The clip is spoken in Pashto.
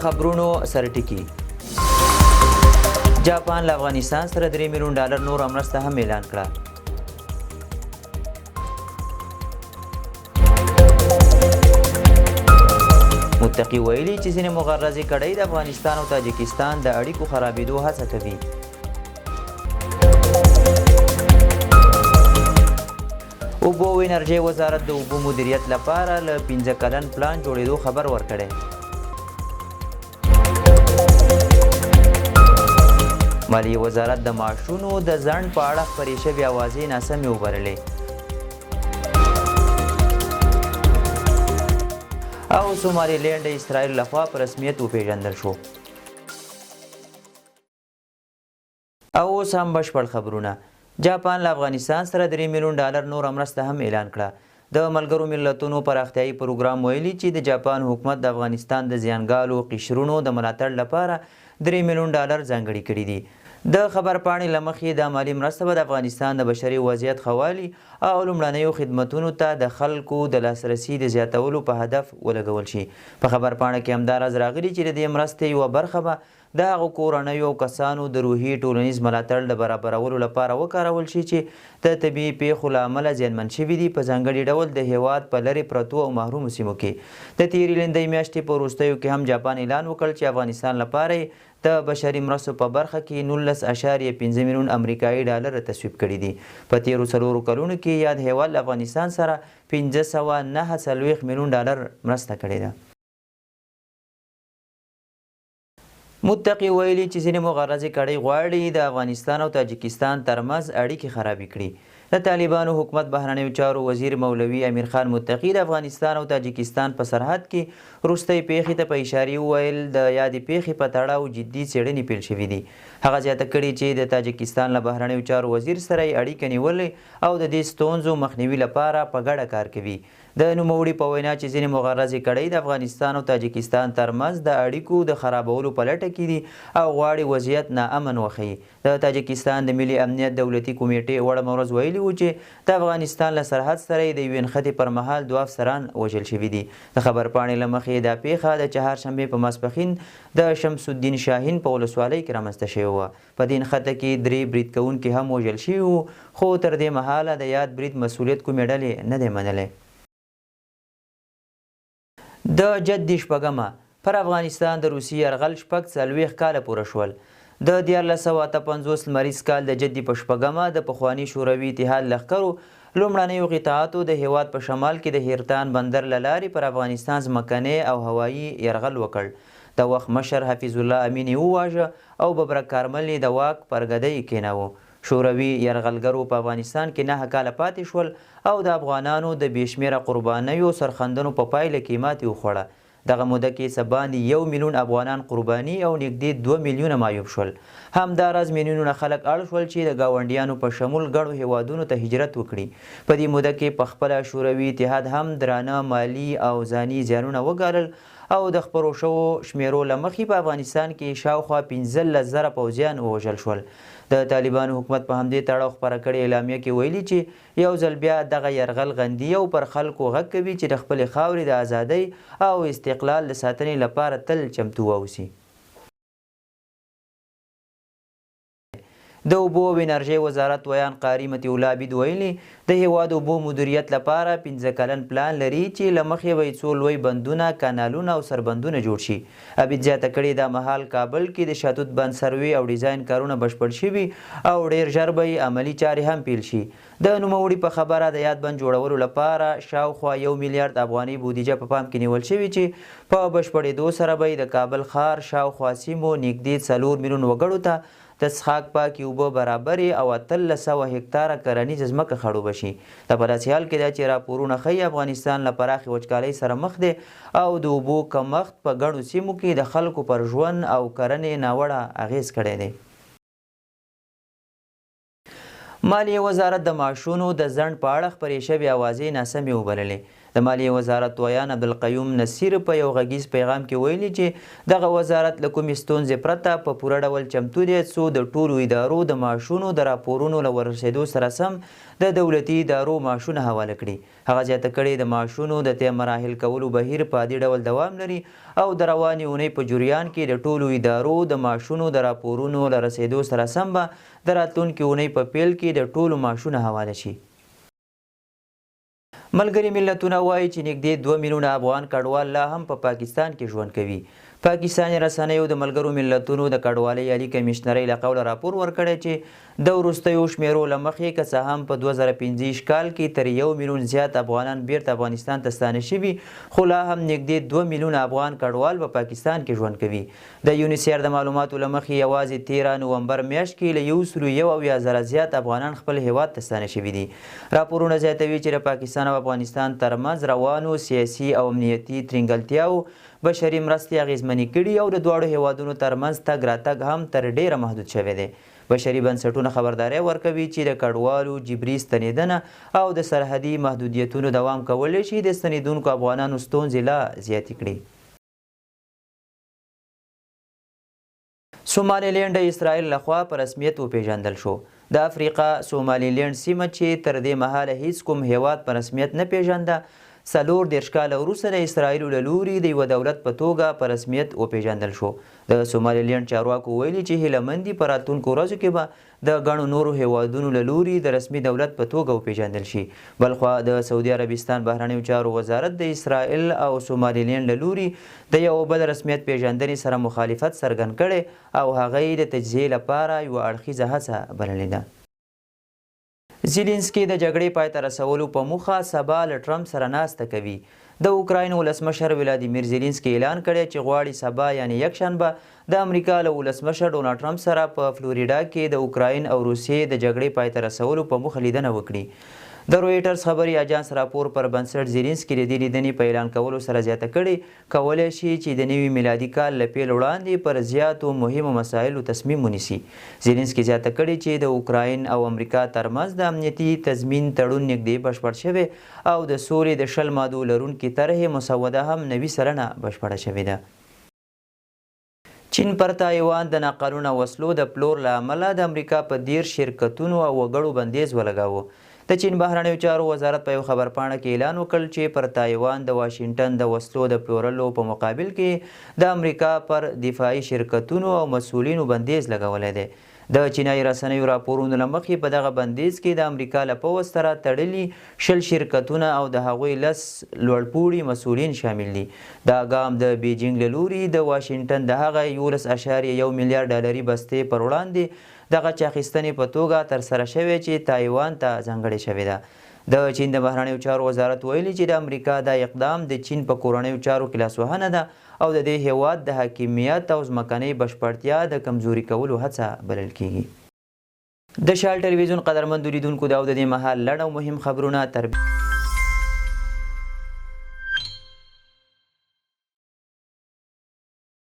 خبرونو سرټکی جاپان له افغانستان سره $3 میلیون نور مرسته هم اعلان کړه. متقي ویلي چې ځینې مغرضې کړۍ د افغانستان او تاجکستان د اړیکو خرابېدو هڅه کوي. اوبو او انرژۍ وزارت د اوبو مدیریت لپاره له 15 کلن پلان جوړېدو خبر ورکړی. مالیې وزارت د معاشونو د ځنډ په اړه خپرې شوې اوازې ناسمې وبللې. او سوماليلینډ د اسرائیل لخوا په رسمیت وپېژندل شو. او اوس هم بشپړ خبرونه. جاپان له افغانستان سره $3 میلیون نور مرسته هم اعلان کړه. د ملګرو ملتونو پراختیایي پروګرام ویلي چې د جاپان حکومت د افغانستان د زیانګالو قشرونو د ملاتړ لپاره $3 میلیون ځانګړي کړي دي. د خبرپاڼې له مخې دا مالي مرسته به د افغانستان د بشري وضعیت ښه والي او لومړنیو خدمتونو ته د خلکو د لاسرسي د زیاتولو په هدف ولګول شي. په خبرپاڼه کې همداراز راغلي چې د دې مرستې یوه برخه به د هغو کورنیو او کسانو د روحي ټولنیز ملاتړ د برابرولو لپاره وکارول شي چې د طبیعي پیښو له امله زیانمن شوي دي، په ځانګړي ډول د هیواد په لرې پرتو او محرومو سیمو کې. د تېرې لنډۍ میاشتې په وروستیو کې هم جاپان اعلان وکړ چې افغانستان لپاره د بشري مرستو په برخه کې $19.5 میلیون امریکایي تصویب کړي دي. په تېرو 4 کلونو کې یاد هیواد له افغانستان سره $549 میلیون مرسته کړې ده. متقي ویلي چې ځینې مغرضې کړۍ غواړي د افغانستان او تاجکستان ترمنځ اړیکې خرابې کړي. د طالبانو حکومت بهرنیو چارو وزیر مولوي امیر خان متقي د افغانستان او تاجکستان په سرحد کې وروستۍ پیښې ته په اشارې وویل د یادې پیښې په تړاو جدي څېړنې پیل شوي دي. هغه زیاته کړې چې د تاجکستان له بهرنیو چارو وزیر سره یې اړیکه نیولې او د دې ستونزو مخنیوي لپاره په ګډه کار کوي. د نوموړي په وینا چې ځینې مغرضې کړۍ د افغانستان او تاجکستان ترمنځ د اړیکو د خرابولو په لټه کې دي او غواړي وضعیت ناامن وښیي. د تاجکستان د ملي امنیت دولتي کمیټې وړمه ورځ ویلي و چې د افغانستان له سرحد سره د یوې نښتې پر مهال 2 افسران وژل شوي دي. د خبرپاڼې له مخې دا پیښه د چهارشنبې په ماسپښین د شمس الدین شاهین په ولسوالۍ کې رامنځته شوې وه. په دې نښته کې 3 برید کوونکي هم وژل شوي وو، خو تر دې مهاله د یاد برید مسؤلیت کومې ډلې نه دی منلی. د جدي شپږمه پر افغانستان د روسي یرغل 40 کاله پوره شول. د 1958 لمریز کال د جدي په شپږمه د پخواني شوروي اتحاد لښکرو لومړنیو قطعاتو د هیواد په شمال کې د هیرتان بندر له لارې پر افغانستان ځمکنی او هوایي یرغل وکړ. د وخت مشر حفیظ الله امین یې وواژه او ببرک کارمل یې د واک پر ګدۍ کېناوه. شوروي یرغلګرو په افغانستان کې 9 کاله پاتې شول او د افغانانو د بې شمېره قربانیو سرخندنو په پایله کې ماتې وخوړه. دغه موده کې څه باندې 1 میلیون افغانان قرباني او نږدې 2 میلیونه معیوب شول. همداراز میلیونونه خلک اړ شول چې د ګاونډیانو په شمول ګڼو هیوادونو ته هجرت وکړي. په دې موده کې په خپله شوروي اتحاد هم درانه مالي او ځاني زیانونه وګالل او د خپرو شوو شمیرو له مخې په افغانستان کې شاوخوا 15,000 پوځیان ووژل شول. د طالبانو حکومت په همدې تړاو خپره کړې اعلامیه کې ویلي چې یو ځل بیا دغه یرغل غندي او پر خلکو غږ کوي چې د خپلې خاورې د ازادۍ او استقلال د ساتنې لپاره تل چمتو واوسي. د اوبو او انرژۍ وزارت ویان قاري مطیع الله عبید ویلي د هیواد اوبو مدیریت لپاره 15 کلن پلان لري چې له مخې به یې څو لوی بندونه، کانالونه او سربندونه جوړ شي. عبید زیاته کړې دا مهال کابل کې د شاتوت بند سروې او ډیزاین کارونه بشپړ شوي او ډیر ژر به یې عملي چارې هم پیل شي. د نوموړي په خبره د یاد بند جوړولو لپاره شاوخوا 1 میلیارډ افغاني بودیجه په پام کې نیول شوې چې په بشپړېدو سره به د کابل ښار شاوخوا سیمو نږدې 4 میلیون وګړو ته د څښاک پاکې اوبه برابرې او 1300 هکتاره کرنیزه ځمکه خړوبه شي. دا په داسې حال کې ده چې راپورونه ښیي افغانستان له پراخې وچکالۍ سره مخ دی او د اوبو کمښت په ګڼو سیمو کې د خلکو پر ژوند او کرنې ناوړه اغیز کړی دی. مالیې وزارت د معاشونو د ځنډ په اړه خپرې شوې اوازې ناسمې وبللې. د مالیې وزارت ویان عبدالقیوم نصیر په یو غږیز پیغام کې ویلي چې دغه وزارت له کومې ستونزې پرته په پوره ډول چمتو دی څو د ټولو ادارو د معاشونو د راپورونو له ورسېدو سره سم د دولتي ادارو معاشونه حواله کړي. هغه زیاته کړې د معاشونو د طی مراحل کولو بهیر په عادي ډول دوام لري او د روانې اونۍ په جریان کې د ټولو ادارو د معاشونو د راپورونو له رسېدو سره سم به د راتلونکې اونۍ په پیل کې د ټولو معاشونه حواله شي. ملګري ملتونه وایي چې نږدې 2 میلیونه افغان کډوال لا هم په پاکستان کې ژوند کوي. پاکستاني رسنیو د ملګرو ملتونو د کډوالۍ عالي کمیشنرۍ له قوله راپور ورکړی چې د وروستیو شمیرو له مخې که څه هم په 2015 کال کې تر 1 میلیون زیات افغانان بیرته افغانستان ته ستانه شوي خو لا هم نږدې 2 میلیونه افغان کډوال په پاکستان کې ژوند کوي. د یونیسیر د معلوماتو له مخې یوازې 13 نومبر میاشت کې له 101,000 زیات افغانان خپل هیواد ته ستانه شوي دي. راپورونه زیاتوي چې د پاکستان او افغانستان ترمنځ روانو سیاسي او امنیتي ترنګلتیاو بشري مرستې اغیزمنې کړي او د دواړو هیوادونو ترمنځ تګ راتګ هم تر ډیره محدود شوی دی. بشري بنسټونه خبرداری ورکوي چې د کډوالو جبري ستنېدنه او د سرحدي محدودیتونو دوام کولی شي د ستنېدونکو افغانانو ستونزې لا زیاتې کړي. سومالیلینډ د اسرائیل لخوا په رسمیت وپیژندل شو. د افریقا سومالیلینډ سیمه چې تر دې مهاله هیڅ کوم هیواد په رسمیت نه پیژنده 40 کاله وروسته د اسرائیلو له لوري د یوه دولت په توګه په رسمیت وپیژندل شو. د سومالیلینډ چارواکو ویلي چې هیله مند دي په راتلونکو ورځو کې به د ګڼو نورو هیوادونو له لوري د رسمي دولت په توګه وپیژندل شي. بلخوا د سعودي عربستان بهرنیو چارو وزارت د اسرائیل او سومالیلینډ له لوري د یو بل رسمیت پیژندنې سره مخالفت څرګند کړی او هغه یې د تجزیې لپاره یوه اړخیزه هڅه بللې ده. زیلینسکي د جګړې پای ته رسولو په موخه سبا له ټرمپ سره ناسته کوي. د اوکراین ولسمشر ولادیمیر زیلینسکي اعلان کړی چې غواړي سبا یعنی یکشنبه د امریکا له ولسمشر ډونالډ ټرمپ سره په فلوریډا کې د اوکراین او روسیې د جګړې پای ته رسولو په موخه لیدنه وکړي. د رویټرز خبري اجانس راپور پر بنسټ زیلینسکي د دې لیدنې په اعلان کولو سره زیاته کړې کولی شي چې د نوي میلادي کال له پیل وړاندې پر زیاتو مهمو مسایلو تصمیم ونیسي. زیلینسکي زیاته کړې چې د اوکراین او امریکا ترمنځ د امنیتي تضمین تړون نږدې بشپړ شوی او د سولې د 20 مادو لرونکي طرحې مسوده هم 90 سلنه بشپړه شوې ده. چین پر تایوان د ناقانونه وسلو د پلور له امله د امریکا په 10 شرکتونو او وګړو بندیز ولګاوه. د چین بهرنیو چارو وزارت په یو خبرپاڼه کې اعلان وکړ چې پر تایوان د واشنګټن د وسلو د پلورلو په مقابل کې د امریکا پر دفاعي شرکتونو او مسؤلینو بندیز لګولی دی. د چینایي رسنیو راپورونو له مخې په دغه بندیز کې د امریکا له پوځ سره تړلي 20 شرکتونه او د هغوی 10 لوړپوړي مسؤلین شامل دي. دا ګام د بیجینګ له لوري د واشنګټن د هغه 11.1 میلیارډ ډالري بستې پر وړاندې دغه چاخیستنې په توګه ترسره شوې چې تایوان ته ځانګړې شوې ده. د چین د بهرنیو چارو وزارت ویلي چې د امریکا دا اقدام د چین په کورنیو چارو کې لاسوهنه ده او د دې هیواد د حاکمیت او ځمکنۍ بشپړتیا د کمزوري کولو هڅه بلل کیږي. د شال ټلویزیون قدرمنو لیدونکو دا د دې مهال لړ او مهم خبرونه تر